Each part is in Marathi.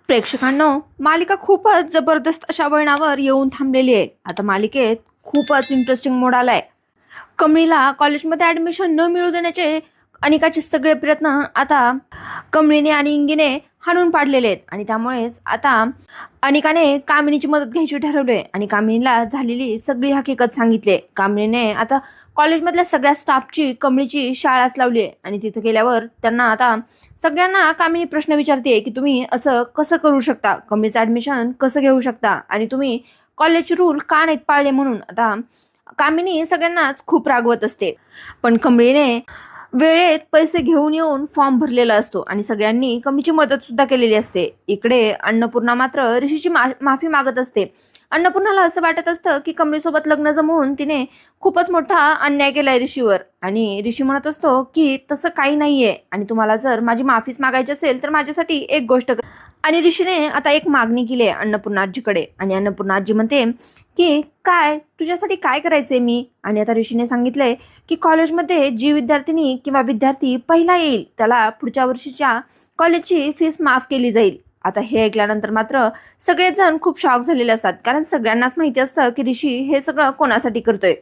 प्रेक्षकांनो, मालिका खूपच जबरदस्त अशा वळणावर येऊन थांबलेली आहे. आता मालिकेत खूपच इंटरेस्टिंग मोड आलाय. कमळीला कॉलेजमध्ये ऍडमिशन न मिळू देण्याचे अनिकाचे सगळे प्रयत्न आता कमळीने आणि इंगीने हाणून पाडलेले आहेत आणि त्यामुळेच आता अनिकाने कामिनीची मदत घ्यायची ठरवली आणि कामिनीला झालेली सगळी हकीकत सांगितली. कामिनीने आता कॉलेजमधल्या सगळ्या स्टाफची कमळीची शाळाच लावली आहे आणि तिथे गेल्यावर त्यांना आता सगळ्यांना कामिनी प्रश्न विचारते की तुम्ही असं कसं करू शकता, कमळीचं ऍडमिशन कसं घेऊ शकता आणि तुम्ही कॉलेजचे रूल का नाहीत पाळले म्हणून. आता कामिनी सगळ्यांनाच खूप रागवत असते, पण कमळीने वेळेत पैसे घेऊन येऊन फॉर्म भरलेला असतो आणि सगळ्यांनी कमीची मदत सुद्धा केलेली असते. इकडे अन्नपूर्णा मात्र ऋषीची माफी मागत असते. अन्नपूर्णाला असं वाटत असतं की कमळीसोबत लग्न जमवून तिने खूपच मोठा अन्याय केलाय ऋषीवर आणि ऋषी म्हणत असतो की तसं काही नाहीये आणि तुम्हाला जर माझी माफीच मागायची असेल तर माझ्यासाठी एक गोष्ट आणि ऋषीने आता एक मागणी केली आहे अन्नपूर्णा आजीकडे आणि अन्नपूर्णा आजी म्हणते की काय तुझ्यासाठी काय करायचंय मी. आणि आता ऋषीने सांगितलंय की कॉलेजमध्ये जी विद्यार्थिनी किंवा विद्यार्थी पहिला येईल त्याला पुढच्या वर्षीच्या कॉलेजची फीस माफ केली जाईल. आता हे ऐकल्यानंतर मात्र सगळेच जण खूप शॉक झालेले असतात, कारण सगळ्यांनाच माहिती असतं की ऋषी हे सगळं कोणासाठी करतोय.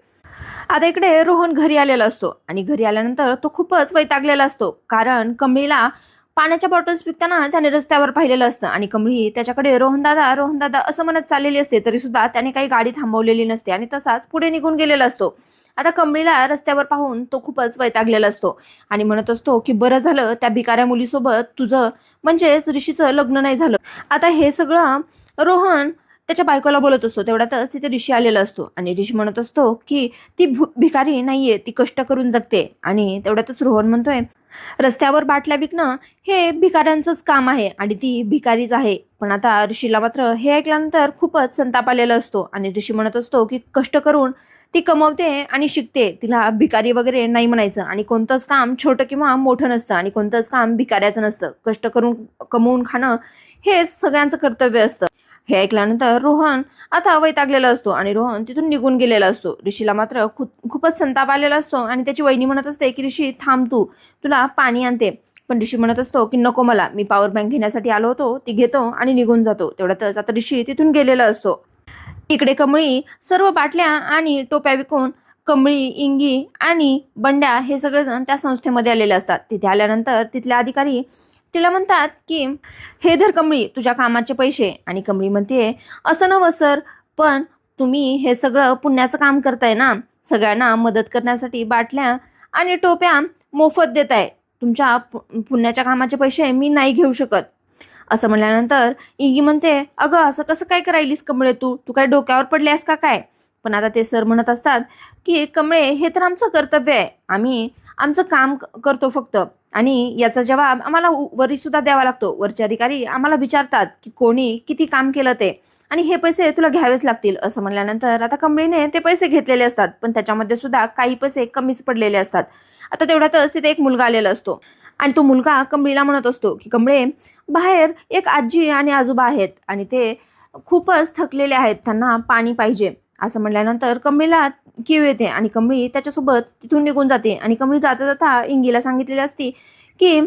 आता इकडे रोहन घरी आलेला असतो आणि घरी आल्यानंतर तो खूपच वैतागलेला असतो, कारण कमळीला पाण्याच्या बॉटल्स विकताना त्याने रस्त्यावर पाहिलेलं असतं आणि कमळी त्याच्याकडे रोहन दादा असं म्हणत चाललेली असते, तरी सुद्धा त्याने काही गाडी थांबवलेली नसते आणि तसाच पुढे निघून गेलेला असतो. आता कमळीला रस्त्यावर पाहून तो खूपच वैतागलेला असतो आणि म्हणत असतो की बरं झालं त्या भिकाऱ्या मुलीसोबत तुझं म्हणजेच ऋषीचं लग्न नाही झालं. आता हे सगळं रोहन त्याच्या बायकोला बोलत असतो, तेवढ्यातच तिथे ऋषी आलेला असतो आणि ऋषी म्हणत असतो की ती भिकारी नाहीये, ती कष्ट करून जगते. आणि तेवढ्यातच रोहन म्हणतोय रस्त्यावर बाटल्या विकणं हे भिकाऱ्यांचंच काम आहे आणि ती भिकारीच आहे. पण आता ऋषीला मात्र हे ऐकल्यानंतर खूपच संताप आलेला असतो आणि ऋषी म्हणत असतो की कष्ट करून ती कमवते आणि शिकते, तिला भिकारी वगैरे नाही म्हणायचं आणि कोणतंच काम छोटं किंवा मोठं नसतं आणि कोणतंच काम भिकाऱ्याचं नसतं. कष्ट करून कमवून खाणं हेच सगळ्यांचं कर्तव्य असतं. हे ऐकल्यानंतर रोहन आता वैतागलेला असतो आणि रोहन तिथून निघून गेलेला असतो. ऋषीला मात्र खूपच संताप आलेला असतो आणि त्याची वहिनी म्हणत असते की ऋषी थांब, तुला पाणी आणते. पण ऋषी म्हणत असतो की नको मला, मी पॉवर बँक घेण्यासाठी आलो होतो, ती घेतो आणि निघून जातो. तेवढ्यातच आता ऋषी तिथून गेलेला असतो. इकडे कमळी सर्व बाटल्या आणि टोप्या विकून कमळी, इंगी आणि बंड्या हे सगळेजण त्या संस्थेमध्ये आलेले असतात. तिथे आल्यानंतर तिथले अधिकारी तिला म्हणतात की हे धर कमळी तुझ्या कामाचे पैसे. आणि कमळी म्हणते असं नवं सर, पण तुम्ही हे सगळं पुण्याचं काम करताय ना, सगळ्यांना मदत करण्यासाठी बाटल्या आणि टोप्या मोफत देताय, तुमच्या पुण्याच्या कामाचे पैसे मी नाही घेऊ शकत. असं म्हणल्यानंतर इंगी म्हणते अगं असं कसं काय करायलीस कमळे, तू काय डोक्यावर पडल्यास का काय. पण आता ते सर म्हणत असतात की कमळे हे तर आमचं कर्तव्य आहे, आम्ही आमचं काम करतो फक्त आणि याचा जवाब आम्हाला वरी सुद्धा द्यावा लागतो. वरचे अधिकारी आम्हाला विचारतात की कोणी किती काम केलं ते आणि हे पैसे तुला घ्यावेच लागतील. असं म्हणल्यानंतर आता कमळीने ते पैसे घेतलेले असतात, पण त्याच्यामध्ये सुद्धा काही पैसे कमीच पडलेले असतात. आता तेवढ्यातच तिथे एक मुलगा आलेला असतो आणि तो मुलगा कमळीला म्हणत असतो की कमळे बाहेर एक आजी आणि आजोबा आहेत आणि ते खूपच थकलेले आहेत, त्यांना पाणी पाहिजे. असं म्हणल्यानंतर कमळीला कीव येते आणि कमळी त्याच्यासोबत तिथून निघून जाते आणि कमळी जाता जाता इंगीला सांगितलेली असती की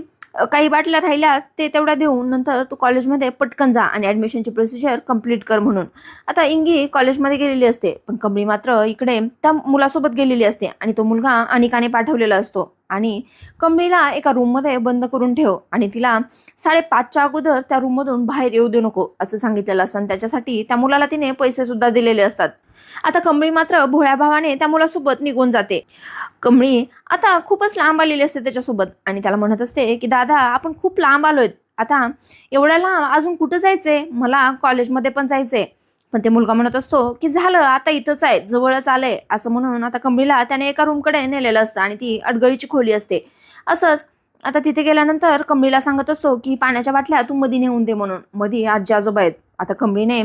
काही बाटल्या राहिल्या ते तेवढ्या देऊन नंतर तू कॉलेजमध्ये पटकन जा आणि ॲडमिशनची प्रोसिजर कंप्लीट कर म्हणून. आता इंगी कॉलेजमध्ये गेलेली असते, पण कमळी मात्र इकडे त्या मुलासोबत गेलेली असते आणि तो मुलगा अनिकाने पाठवलेला असतो आणि कमळीला एका रूममध्ये बंद करून ठेव आणि तिला 5:30च्या अगोदर त्या रूममधून बाहेर येऊ देऊ नको असं सांगितलेलं असतं आणि त्याच्यासाठी त्या मुलाला तिने पैसे सुद्धा दिलेले असतात. आता कमळी मात्र भोळ्या भावाने त्या मुलासोबत निघून जाते. कमळी आता खूपच लांब आलेली असते त्याच्यासोबत आणि त्याला म्हणत असते की दादा आपण खूप लांब आलोय, आता एवढ्या लांब अजून कुठं जायचंय, मला कॉलेजमध्ये पण जायचंय. पण ते मुलगा म्हणत असतो की झालं आता इथंच आहे, जवळच आलंय. असं म्हणून आता कमळीला त्याने एका रूमकडे नेलेलं असतं आणि ती अडगळीची खोली असते. असंच आता तिथे गेल्यानंतर कमळीला सांगत असतो की पाण्याच्या बाटल्या तू मधी नेऊन दे म्हणून, मधी आजी आजोबा आहेत. आता कमळीने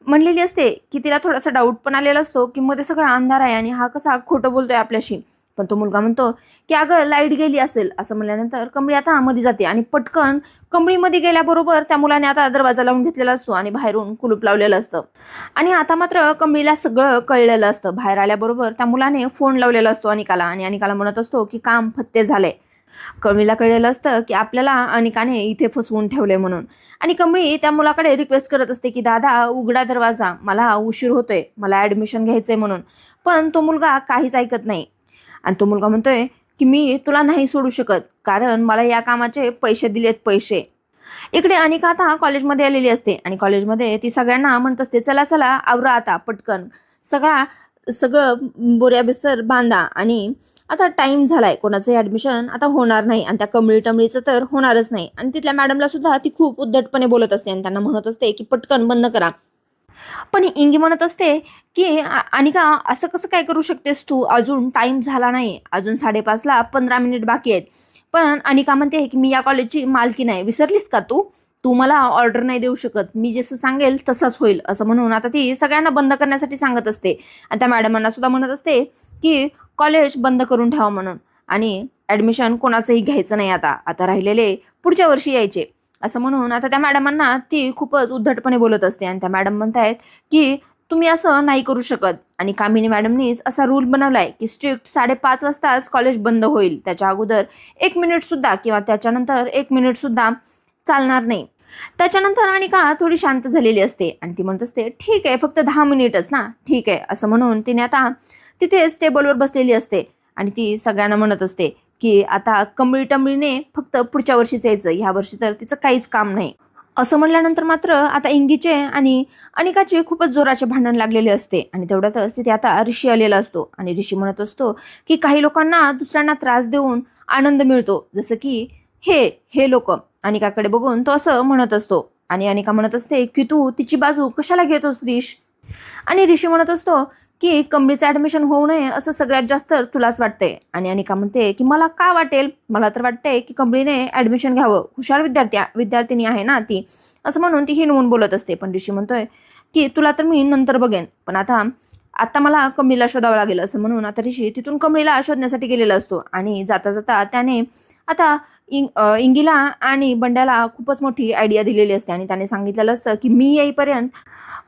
म्हणलेली असते की तिला थोडासा डाऊट पण आलेला असतो की मध्ये सगळा अंधार आहे आणि हा कसा खोटं बोलतोय आपल्याशी. पण तो मुलगा म्हणतो की अगं लाईट गेली असेल. असं म्हणल्यानंतर कमळी आता मध्ये जाते आणि पटकन कमळीमध्ये गेल्याबरोबर त्या मुलाने आता दरवाजा लावून घेतलेला असतो आणि बाहेरून कुलूप लावलेलं असतं. आणि आता मात्र कमळीला सगळं कळलेलं असतं. बाहेर आल्याबरोबर त्या मुलाने फोन लावलेला असतो अनिकाला आणि अनिकाला म्हणत असतो की काम फत्ते झालंय. कमळीला कळलेलं असतं की आपल्याला अनिकाने इथे फसवून ठेवले म्हणून. आणि कमळी त्या मुलाकडे रिक्वेस्ट करत असते की दादा उघडा दरवाजा, मला उशीर होतोय, मला ॲडमिशन घ्यायचंय म्हणून. पण तो मुलगा काहीच ऐकत नाही आणि तो मुलगा म्हणतोय की मी तुला नाही सोडू शकत, कारण मला या कामाचे पैसे दिलेत पैसे. इकडे अनिका आता कॉलेजमध्ये आलेली असते आणि कॉलेजमध्ये ती सगळ्यांना म्हणत असते चला चला आवरा आता पटकन, सगळं बोऱ्या बिस्तर बांधा आणि आता टाइम झालाय, कोणाचं ॲडमिशन आता होणार नाही आणि त्या कमळी टमळीचं तर होणारच नाही. आणि तिथल्या मॅडमला सुद्धा ती खूप उद्धटपणे बोलत असते आणि त्यांना म्हणत असते की पटकन बंद करा. पण इंगी म्हणत असते की अनिका असं कसं काय करू शकतेस तू, अजून टाइम झाला नाही, अजून 5:30ला 15 मिनिट बाकी आहेत. पण अनिका म्हणते की मी या कॉलेजची मालकी नाही, विसरलीस का तू, तू मला ऑर्डर नाही देऊ शकत, मी जसं सांगेल तसंच होईल, असं म्हणून आता ती सगळ्यांना बंद करण्यासाठी सांगत असते. आणि त्या मॅडमांना सुद्धा म्हणत असते की कॉलेज बंद करून ठेवा म्हणून आणि ॲडमिशन कोणाचंही घ्यायचं नाही, आता राहिलेले पुढच्या वर्षी यायचे, असं म्हणून आता त्या मॅडमांना ती खूपच उद्धटपणे बोलत असते. आणि त्या मॅडम म्हणतायत की तुम्ही असं नाही करू शकत. आणि कामिनी मॅडमनीच असा रूल बनवलाय की स्ट्रिक्ट 5:30 वाजताच कॉलेज बंद होईल, त्याच्या अगोदर 1 मिनिट सुद्धा किंवा त्याच्यानंतर 1 मिनिट सुद्धा चालणार नाही. त्याच्यानंतर अनिका थोडी शांत झालेली असते आणि ती म्हणत असते ठीक आहे, फक्त 10 मिनिटच ना, ठीक आहे, असं म्हणून तिने आता तिथेच टेबलवर बसलेली असते आणि ती सगळ्यांना म्हणत असते की आता कमळी टमळीने फक्त पुढच्या वर्षीच यायचं, ह्या वर्षी तर तिचं काहीच काम नाही. असं म्हणल्यानंतर मात्र आता इंगीचे आणि अनिकाचे खूपच जोराचे भांडण लागलेले असते. आणि तेवढ्यातच तिथे आता ऋषी आलेला असतो आणि ऋषी म्हणत असतो की काही लोकांना दुसऱ्यांना त्रास देऊन आनंद मिळतो, जसं की हे लोक. अनिकाकडे बघून तो असं म्हणत असतो आणि अनिका म्हणत असते की तू तिची बाजू कशाला घेतोस ऋष. आणि ऋषी म्हणत असतो की कमळीचं ॲडमिशन होऊ नये असं सगळ्यात जास्त तुलाच वाटतंय. आणि अनिका म्हणते की मला का वाटेल, मला तर वाटतंय की कमळीने ॲडमिशन घ्यावं, हुशार विद्यार्थिनी आहे ना ती, असं म्हणून ती हिणवून बोलत असते. पण ऋषी म्हणतोय की तुला तर मी नंतर बघेन, पण आता मला कमळीला शोधावं लागेल, असं म्हणून आता ऋषी तिथून कमळीला शोधण्यासाठी गेलेला असतो. आणि जाता जाता त्याने आता इंगीला आणि बंड्याला खूपच मोठी आयडिया दिलेली असते आणि त्याने सांगितलेलं असतं की मी येईपर्यंत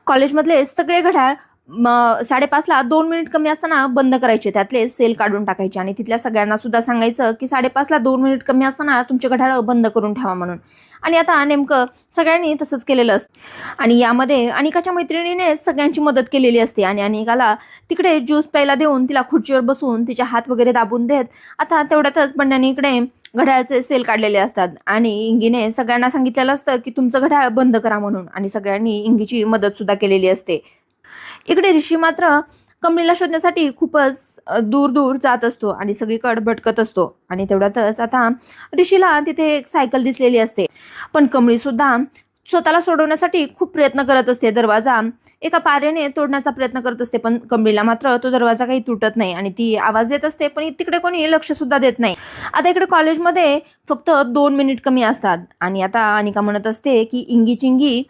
कॉलेजमधले सगळे घड्याळ 5:30ला 2 मिनिट कमी असताना बंद करायचे, त्यातले सेल काढून टाकायचे आणि तिथल्या सगळ्यांना सुद्धा सांगायचं की 5:30ला 2 मिनिट कमी असताना तुमचे घड्याळ बंद करून ठेवा म्हणून. आणि आता नेमकं सगळ्यांनी तसंच केलेलं असतं आणि यामध्ये अनिकाच्या मैत्रिणीने सगळ्यांची मदत केलेली असते. आणि अनिकाला तिकडे ज्यूस प्यायला देऊन तिला खुर्चीवर बसून तिचे हात वगैरे दाबून देत आता तेवढ्यातच बंड्याने इकडे घड्याळाचे सेल काढलेले असतात आणि इंगीने सगळ्यांना सांगितलेलं असतं की तुमचं घड्याळ बंद करा म्हणून. आणि सगळ्यांनी इंगीची मदत सुद्धा केलेली असते. इकडे ऋषी मात्र कमळीला शोधण्यासाठी खूपच दूर दूर जात असतो आणि सगळीकडे भटकत असतो. आणि तेवढ्यातच आता ऋषीला तिथे एक सायकल दिसलेली असते. पण कमळी सुद्धा स्वतःला सोडवण्यासाठी खूप प्रयत्न करत असते, दरवाजा एका पाऱ्याने तोडण्याचा प्रयत्न करत असते. पण कमळीला मात्र तो दरवाजा काही तुटत नाही आणि ती आवाज देत असते, पण तिकडे कोणी लक्ष सुद्धा देत नाही. आता इकडे कॉलेजमध्ये फक्त 2 मिनिट कमी असतात आणि आता अनिका म्हणत असते की इंगी चिंगी,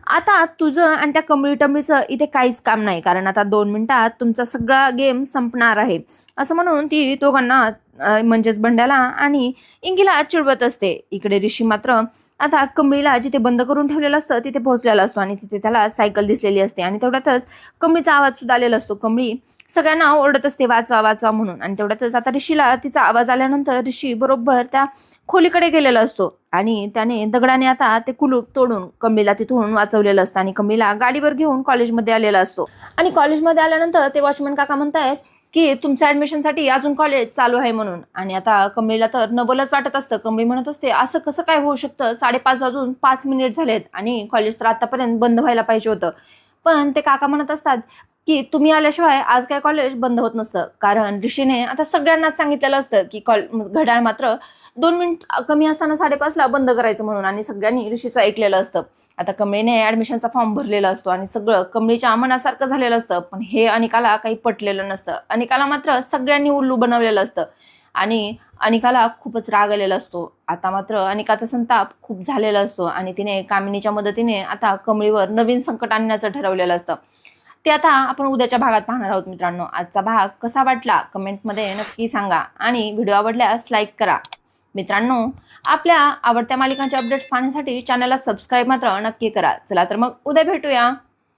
आता तुझं आणि त्या कमळी टमळीचं इथे काहीच काम नाही, कारण आता 2 मिनिटात तुमचा सगळा गेम संपणार आहे, असं म्हणून ती दोघांना म्हणजेच बंड्याला आणि इंगीला चिडवत असते. इकडे ऋषी मात्र आता कमळीला जिथे बंद करून ठेवलेलं असतं तिथे पोहोचलेला असतो आणि तिथे त्याला सायकल दिसलेली असते. आणि तेवढ्यातच कमळीचा आवाज सुद्धा आलेला असतो. कमळी सगळ्यांना ओरडत असते वाचवा वाचवा म्हणून. आणि तेवढ्यातच आता ऋषीला तिचा आवाज आल्यानंतर ऋषी बरोबर त्या खोलीकडे गेलेला असतो आणि त्याने दगडाने आता ते कुलूप तोडून कमळीला तिथून वाचवलेलं असतं. आणि कमळीला गाडीवर घेऊन कॉलेजमध्ये आलेला असतो. आणि कॉलेजमध्ये आल्यानंतर ते वॉचमॅन काका म्हणतायत की तुमच्या ॲडमिशनसाठी अजून कॉलेज चालू आहे म्हणून. आणि आता कमळीला तर नवलच वाटत असतं. कमळी म्हणत असते असं कसं काय होऊ शकतं, 5:30 वाजून 5 मिनिट झालेत आणि कॉलेज तर आतापर्यंत बंद व्हायला पाहिजे होतं. पण ते काका म्हणत असतात की तुम्ही आल्याशिवाय आज काय कॉलेज बंद होत नसतं, कारण ऋषीने आता सगळ्यांनाच सांगितलेलं असतं की घड्याळ मात्र 2 मिनिट कमी असताना 5:30ला बंद करायचं म्हणून. आणि सगळ्यांनी ऋषीचं ऐकलेलं असतं. आता कमळीने ॲडमिशनचा फॉर्म भरलेला असतो आणि सगळं कमळीच्या मनासारखं झालेलं असतं. पण हे अनिकाला काही पटलेलं नसतं. अनिकाला मात्र सगळ्यांनी उल्लू बनवलेलं असतं आणि अनिकाला खूपच राग आलेला असतो. आता मात्र अनिकाचा संताप खूप झालेला असतो आणि तिने कामिनीच्या मदतीने आता कमळीवर नवीन संकट आणण्याचं ठरवलेलं असतं. ते आता आपण उद्याच्या भागात पाहणार आहोत मित्रांनो. आजचा भाग कसा वाटला कमेंटमध्ये नक्की सांगा आणि व्हिडिओ आवडल्यास लाईक करा. मित्रांनो, आपल्या आवडत्या मालिकांचे अपडेट्स पाहण्यासाठी चॅनलला सबस्क्राईब मात्र नक्की करा. चला तर मग उद्या भेटूया.